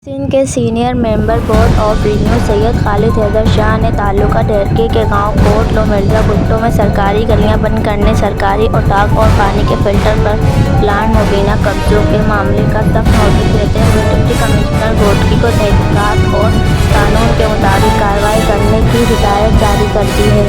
سندھ کے senior member board of revenue Syed Khalid Haider Shah نے تعلقہ ڈھیرکی کے گاؤں کوٹ لو مرزا بھٹو میں سرکاری گلیاں بند کرنے، سرکاری اوٹاق اور پانی کے فلٹر پلانٹ مبینہ قبضوں کے معاملے کا سخت نوٹس لیتے ہوئے ڈپٹی کمشنر گوٹکی کو تحقیقات اور قانون کے مطابق کارروائی کرنے کی ہدایت جاری کر دی ہے۔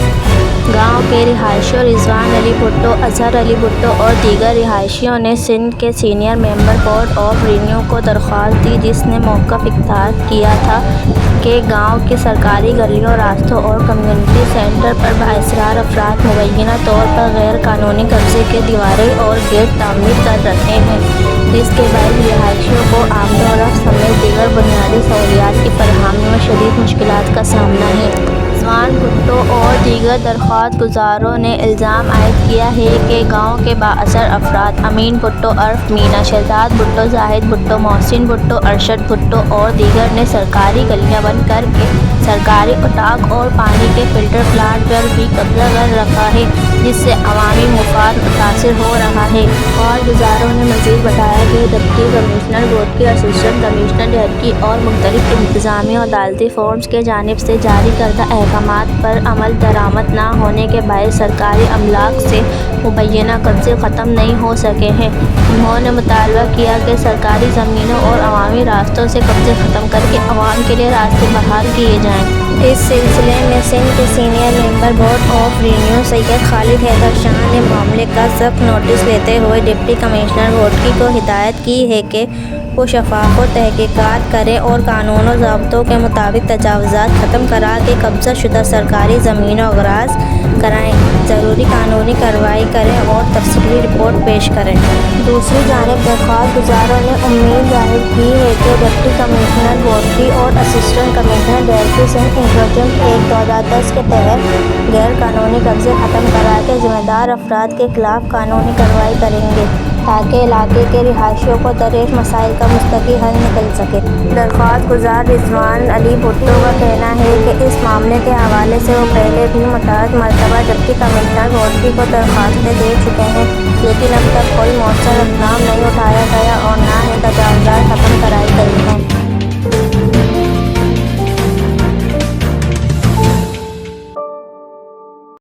گاؤں کے رہائشیوں رضوان علی بھٹو، اظہر علی بھٹو اور دیگر رہائشیوں نے سندھ کے senior member board of revenue کو درخواست دی، جس نے موقف اختیار کیا تھا کہ گاؤں کی سرکاری گلیوں، راستوں اور کمیونٹی سینٹر پر بااصرار افراد مبینہ طور پر غیر قانونی قبضے کے دیواریں اور گیٹ تعمیر کر رہے ہیں، جس کے باعث رہائشیوں کو آمد و رفت سمیت دیگر بنیادی سہولیات کی فراہمی میں شدید مشکلات کا سامنا ہے۔ رضوان بھٹو اور دیگر درخواست گزاروں نے الزام عائد کیا ہے کہ گاؤں کے بااثر افراد امین بھٹو عرف مینا، شہزاد بھٹو، زاہد بھٹو، محسن بھٹو، ارشد بھٹو اور دیگر نے سرکاری گلیاں بند کر کے سرکاری اوٹاق اور پانی کے فلٹر پلانٹ پر بھی قبضہ کر رکھا ہے، جس سے عوامی مفاد متاثر ہو رہا ہے۔ اور گزاروں نے مزید بتایا کہ ڈپٹی کمشنر گوٹکی، اسسٹنٹ کمشنر ڈھیرکی اور مختلف انتظامی اور عدالتی فورمز کی جانب سے جاری کردہ احکامات پر عمل درآمد نہ ہونے کے باعث سرکاری املاک سے مبینہ قبضے ختم نہیں ہو سکے ہیں۔ انہوں نے مطالبہ کیا کہ سرکاری زمینوں اور عوامی راستوں سے قبضے ختم کر کے عوام کے لیے راستے بحال کیے جائیں۔ اس سلسلے میں سندھ کے senior member board of revenue Syed Khalid Haider Shah نے معاملے کا سخت نوٹس لیتے ہوئے ڈپٹی کمشنر گوٹکی کو ہدایت کی ہے کہ وہ شفاف تحقیقات کریں اور قانون و ضابطوں کے مطابق تجاوزات ختم کرا کے قبضہ شدہ سرکاری زمینوں کو اغراض کرائیں، ضروری قانونی کارروائی کریں اور تفصیلی رپورٹ پیش کریں۔ دوسری جانب درخواست گزاروں نے امید ظاہر کی ہے کہ ڈپٹی کمشنر گوٹکی اور اسسٹنٹ کمشنر ڈھیرکی سندھ انٹروجنٹ ایکٹ 2010 کے تحت غیر قانونی قبضے ختم کرا کے ذمہ دار افراد کے خلاف قانونی کارروائی کریں گے، تاکہ علاقے کے رہائشیوں کو درپیش مسائل کا مستقل حل نکل سکے۔ درخواست گزار رضوان علی بھٹو کا کہنا ہے کہ اس معاملے کے حوالے سے وہ پہلے بھی متعدد مرتبہ ڈپٹی کمشنر گوٹکی کو درخواستیں دے چکے ہیں، لیکن اب تک کوئی مؤثر اقدام نہیں اٹھایا